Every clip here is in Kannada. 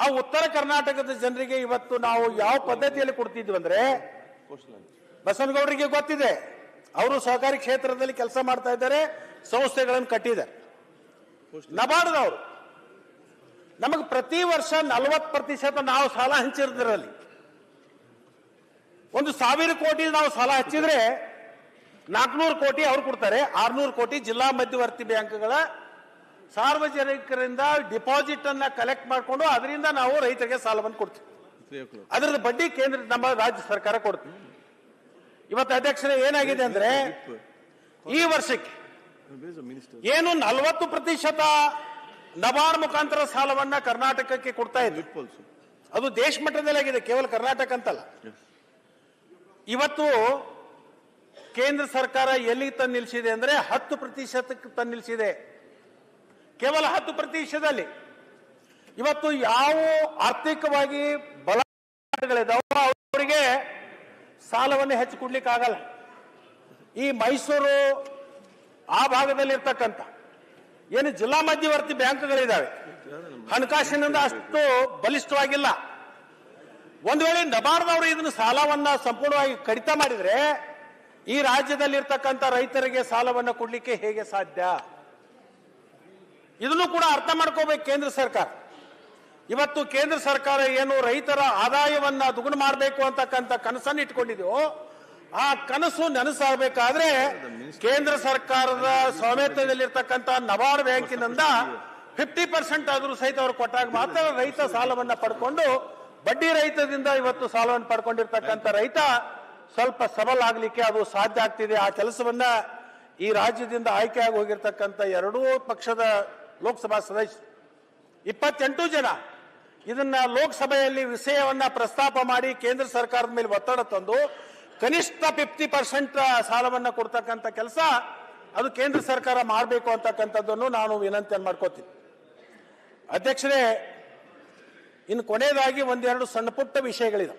ಆ ಉತ್ತರ ಕರ್ನಾಟಕದ ಜನರಿಗೆ ಇವತ್ತು ನಾವು ಯಾವ ಪದ್ಧತಿಯಲ್ಲಿ ಕೊಡ್ತಿದ್ವಿ ಅಂದ್ರೆ, ಬಸವನಗೌಡರಿಗೆ ಗೊತ್ತಿದೆ, ಅವರು ಸಹಕಾರಿ ಕ್ಷೇತ್ರದಲ್ಲಿ ಕೆಲಸ ಮಾಡ್ತಾ ಇದ್ದಾರೆ, ಸಂಸ್ಥೆಗಳನ್ನು ಕಟ್ಟಿದ್ದಾರೆ. ನಬಾರ್ಡ್ದವರು ನಮಗೆ ಪ್ರತಿ ವರ್ಷ 40% ನಾವು ಸಾಲ ಹಂಚಿರೋದ್ರಲ್ಲಿ 1,000 ಕೋಟಿ ನಾವು ಸಾಲ ಹಚ್ಚಿದ್ರೆ 400 ಕೋಟಿ ಅವ್ರು ಕೊಡ್ತಾರೆ, 600 ಕೋಟಿ ಜಿಲ್ಲಾ ಮಧ್ಯವರ್ತಿ ಬ್ಯಾಂಕ್ಗಳ ಸಾರ್ವಜನಿಕರಿಂದ ಡಿಪಾಸಿಟ್ ಅನ್ನ ಕಲೆಕ್ಟ್ ಮಾಡಿಕೊಂಡು ಅದರಿಂದ ನಾವು ರೈತರಿಗೆ ಸಾಲವನ್ನು ಕೊಡ್ತೀವಿ. ಅದರದ ಬಡ್ಡಿ ಕೇಂದ್ರ ನಮ್ಮ ರಾಜ್ಯ ಸರ್ಕಾರ ಕೊಡ್ತೀವಿ. ಇವತ್ತು ಅಧ್ಯಕ್ಷರೇ ಏನಾಗಿದೆ ಅಂದ್ರೆ, ಈ ವರ್ಷಕ್ಕೆ ಏನು 40% ನಬಾರ್ಡ್ ಮುಖಾಂತರ ಸಾಲವನ್ನ ಕರ್ನಾಟಕಕ್ಕೆ ಕೊಡ್ತಾ ಇದ್ವಿ, ಅದು ದೇಶ ಮಟ್ಟದಲ್ಲಿ ಆಗಿದೆ, ಕೇವಲ ಕರ್ನಾಟಕ ಅಂತಲ್ಲ. ಇವತ್ತು ಕೇಂದ್ರ ಸರ್ಕಾರ ಎಲ್ಲಿ ತಂದು ನಿಲ್ಲಿಸಿದೆ ಅಂದ್ರೆ 10% ತಂದು ನಿಲ್ಲಿಸಿದೆ. ಕೇವಲ 10%. ಇವತ್ತು ಯಾವ ಆರ್ಥಿಕವಾಗಿ ಬಲಗಳಿದಾವೋ ಅವರಿಗೆ ಸಾಲವನ್ನು ಹೆಚ್ಚು ಕೊಡ್ಲಿಕ್ಕೆ ಆಗಲ್ಲ. ಈ ಮೈಸೂರು ಆ ಭಾಗದಲ್ಲಿ ಇರ್ತಕ್ಕಂಥ ಏನು ಜಿಲ್ಲಾ ಮಧ್ಯವರ್ತಿ ಬ್ಯಾಂಕ್ಗಳಿದ್ದಾವೆ, ಹಣಕಾಸಿನಿಂದ ಅಷ್ಟು ಬಲಿಷ್ಠವಾಗಿಲ್ಲ. ಒಂದು ವೇಳೆ ನಬಾರ್ದವರು ಇದನ್ನು ಸಾಲವನ್ನ ಸಂಪೂರ್ಣವಾಗಿ ಕಡಿತ ಮಾಡಿದ್ರೆ ಈ ರಾಜ್ಯದಲ್ಲಿ ಇರ್ತಕ್ಕಂಥ ರೈತರಿಗೆ ಸಾಲವನ್ನು ಕೊಡ್ಲಿಕ್ಕೆ ಹೇಗೆ ಸಾಧ್ಯ? ಇದನ್ನು ಕೂಡ ಅರ್ಥ ಮಾಡ್ಕೋಬೇಕು ಕೇಂದ್ರ ಸರ್ಕಾರ. ಇವತ್ತು ಕೇಂದ್ರ ಸರ್ಕಾರ ಏನು ರೈತರ ಆದಾಯವನ್ನ ದುಗುಣ ಮಾಡಬೇಕು ಅಂತಕ್ಕಂಥ ಕನಸನ್ನು ಇಟ್ಕೊಂಡಿದೆಯೋ, ಆ ಕನಸು ನನಸಾಗಬೇಕಾದ್ರೆ ಕೇಂದ್ರ ಸರ್ಕಾರದ ಸ್ವಾಮ್ಯತ್ವದಲ್ಲಿರ್ತಕ್ಕಂಥ ನಬಾರ್ಡ್ ಬ್ಯಾಂಕಿನಿಂದ 50% ಆದರೂ ಸಹಿತ ಅವರು ಕೊಟ್ಟಾಗ ಮಾತ್ರ ರೈತ ಸಾಲವನ್ನ ಪಡ್ಕೊಂಡು, ಬಡ್ಡಿ ರಹಿತದಿಂದ ಇವತ್ತು ಸಾಲವನ್ನು ಪಡ್ಕೊಂಡಿರ್ತಕ್ಕಂಥ ರೈತ ಸ್ವಲ್ಪ ಸಬಲ ಆಗ್ಲಿಕ್ಕೆ ಅದು ಸಾಧ್ಯ ಆಗ್ತಿದೆ. ಆ ಕೆಲಸವನ್ನ ಈ ರಾಜ್ಯದಿಂದ ಆಯ್ಕೆಯಾಗಿ ಹೋಗಿರ್ತಕ್ಕಂಥ ಎರಡೂ ಪಕ್ಷದ ಲೋಕಸಭಾ ಸದಸ್ಯರು 28 ಜನ ಇದನ್ನ ಲೋಕಸಭೆಯಲ್ಲಿ ವಿಷಯವನ್ನ ಪ್ರಸ್ತಾಪ ಮಾಡಿ ಕೇಂದ್ರ ಸರ್ಕಾರದ ಮೇಲೆ ಒತ್ತಡ ತಂದು ಕನಿಷ್ಠ 50% ಸಾಲವನ್ನ ಕೊಡ್ತಕ್ಕಂಥ ಕೆಲಸ ಅದು ಕೇಂದ್ರ ಸರ್ಕಾರ ಮಾಡಬೇಕು ಅಂತಕ್ಕಂಥದ್ದನ್ನು ನಾನು ವಿನಂತಿಯನ್ನು ಮಾಡ್ಕೋತೀನಿ. ಅಧ್ಯಕ್ಷರೇ, ಇನ್ನು ಕೊನೆಯದಾಗಿ ಒಂದೆರಡು ಸಣ್ಣ ಪುಟ್ಟ ವಿಷಯಗಳಿದೆ.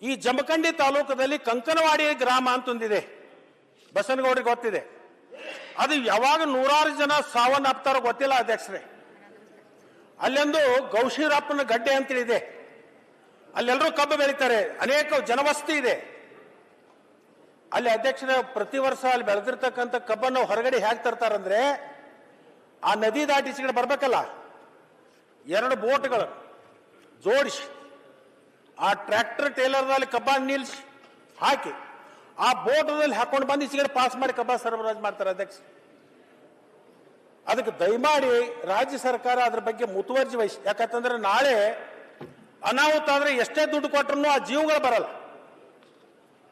ಈ ಜಮಖಂಡಿ ತಾಲೂಕದಲ್ಲಿ ಕಂಕನವಾಡಿ ಗ್ರಾಮ ಅಂತೊಂದಿದೆ, ಬಸವನಗೌಡರಿಗೆ ಗೊತ್ತಿದೆ. ಅದು ಯಾವಾಗ 100 ಜನ ಸಾವನ್ನಪ್ತಾರೋ ಗೊತ್ತಿಲ್ಲ ಅಧ್ಯಕ್ಷರೇ. ಅಲ್ಲೊಂದು ಗೌಶೀರಪ್ಪನ ಗಡ್ಡೆ ಅಂತೇಳಿದೆ, ಅಲ್ಲೆಲ್ಲರೂ ಕಬ್ಬು ಬೆಳೀತಾರೆ, ಅನೇಕ ಜನವಸತಿ ಇದೆ ಅಲ್ಲಿ. ಅಧ್ಯಕ್ಷರೇ, ಪ್ರತಿ ವರ್ಷ ಅಲ್ಲಿ ಬೆಳೆದಿರ್ತಕ್ಕಂಥ ಕಬ್ಬನ್ನು ಹೊರಗಡೆ ಹೇಗೆ ತರ್ತಾರಂದ್ರೆ, ಆ ನದಿ ದಾಟಿ ಈ ಕಡೆ ಬರ್ಬೇಕಲ್ಲ, 2 ಬೋಟ್ಗಳು ಜೋಡಿಸಿ ಆ ಟ್ರ್ಯಾಕ್ಟರ್ ಟೇಲರ್ದಲ್ಲಿ ಕಬ್ಬನ್ನು ನಿಲ್ಲಿಸಿ ಹಾಕಿ ಆ ಬೋಟದಲ್ಲಿ ಹಾಕೊಂಡು ಬಂದು ಈಚೆಗಡೆ ಪಾಸ್ ಮಾಡಿ ಕಬ್ಬ ಸರಬರಾಜು ಮಾಡ್ತಾರೆ ಅಧ್ಯಕ್ಷ. ಅದಕ್ಕೆ ದಯಮಾಡಿ ರಾಜ್ಯ ಸರ್ಕಾರ ಅದ್ರ ಬಗ್ಗೆ ಮುತುವರ್ಜಿ ವಹಿಸಿ. ಯಾಕಂತಂದ್ರೆ ನಾಳೆ ಅನಾಹುತ ಆದ್ರೆ ಎಷ್ಟೇ ದುಡ್ಡು ಕೊಟ್ಟರು ಆ ಜೀವಗಳು ಬರಲ್ಲ.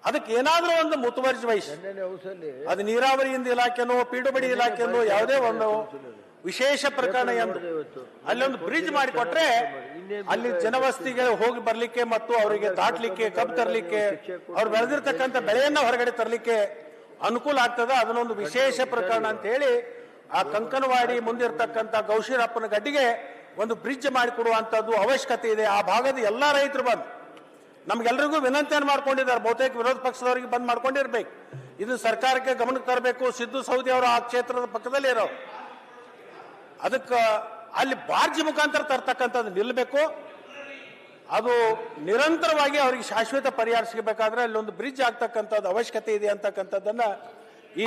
ಅದಕ್ಕೆ ಏನಾದ್ರೂ ಒಂದು ಮುತುವರ್ಜಿ ವಹಿಸಿ, ಅದು ನೀರಾವರಿಯಿಂದ ಇಲಾಖೆನೋ ಪಿಡುಬಡಿ ಇಲಾಖೆನೋ ಯಾವುದೇ ಒಂದು ವಿಶೇಷ ಪ್ರಕರಣ ಎಂದು ಅಲ್ಲೊಂದು ಬ್ರಿಡ್ಜ್ ಮಾಡಿಕೊಟ್ರೆ ಅಲ್ಲಿ ಜನವಸತಿಗೆ ಹೋಗಿ ಬರ್ಲಿಕ್ಕೆ ಮತ್ತು ಅವರಿಗೆ ದಾಟ್ಲಿಕ್ಕೆ, ಕಬ್ಬು ತರಲಿಕ್ಕೆ, ಅವ್ರು ಬೆಳೆದಿರ್ತಕ್ಕಂಥ ಬೆಳೆಯನ್ನ ಹೊರಗಡೆ ತರಲಿಕ್ಕೆ ಅನುಕೂಲ ಆಗ್ತದೆ. ಅದನ್ನೊಂದು ವಿಶೇಷ ಪ್ರಕರಣ ಅಂತ ಹೇಳಿ ಆ ಕಂಕನವಾಡಿ ಮುಂದಿರ್ತಕ್ಕಂಥ ಗೌಶೀರಪ್ಪನ ಗಡ್ಡಿಗೆ ಒಂದು ಬ್ರಿಡ್ಜ್ ಮಾಡಿಕೊಡುವಂತದ್ದು ಅವಶ್ಯಕತೆ ಇದೆ. ಆ ಭಾಗದ ಎಲ್ಲಾ ರೈತರು ಬಂದು ನಮ್ಗೆಲ್ರಿಗೂ ವಿನಂತಿಯನ್ನು ಮಾಡ್ಕೊಂಡಿದ್ದಾರೆ, ಬಹುತೇಕ ವಿರೋಧ ಪಕ್ಷದವರಿಗೆ ಬಂದ್ ಮಾಡ್ಕೊಂಡಿರ್ಬೇಕು. ಇದು ಸರ್ಕಾರಕ್ಕೆ ಗಮನಕ್ಕೆ ತರಬೇಕು. ಸಿದ್ದು ಸೌದಿ ಅವರು ಆ ಕ್ಷೇತ್ರದ ಪಕ್ಕದಲ್ಲಿ ಇರೋ, ಅದಕ್ಕೆ ಅಲ್ಲಿ ಬಾರ್ಜಿ ಮುಖಾಂತರ ತರ್ತಕ್ಕಂಥದ್ದು ನಿಲ್ಲಬೇಕು. ಅದು ನಿರಂತರವಾಗಿ ಅವರಿಗೆ ಶಾಶ್ವತ ಪರಿಹಾರ ಸಿಗಬೇಕಾದ್ರೆ ಅಲ್ಲೊಂದು ಬ್ರಿಡ್ಜ್ ಆಗ್ತಕ್ಕಂಥದ್ದು ಅವಶ್ಯಕತೆ ಇದೆ ಅಂತಕ್ಕಂಥದ್ದನ್ನ ಈ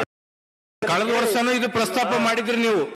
ಕಳೆದ ವರ್ಷನೂ ಇದು ಪ್ರಸ್ತಾಪ ಮಾಡಿದ್ರಿ ನೀವು.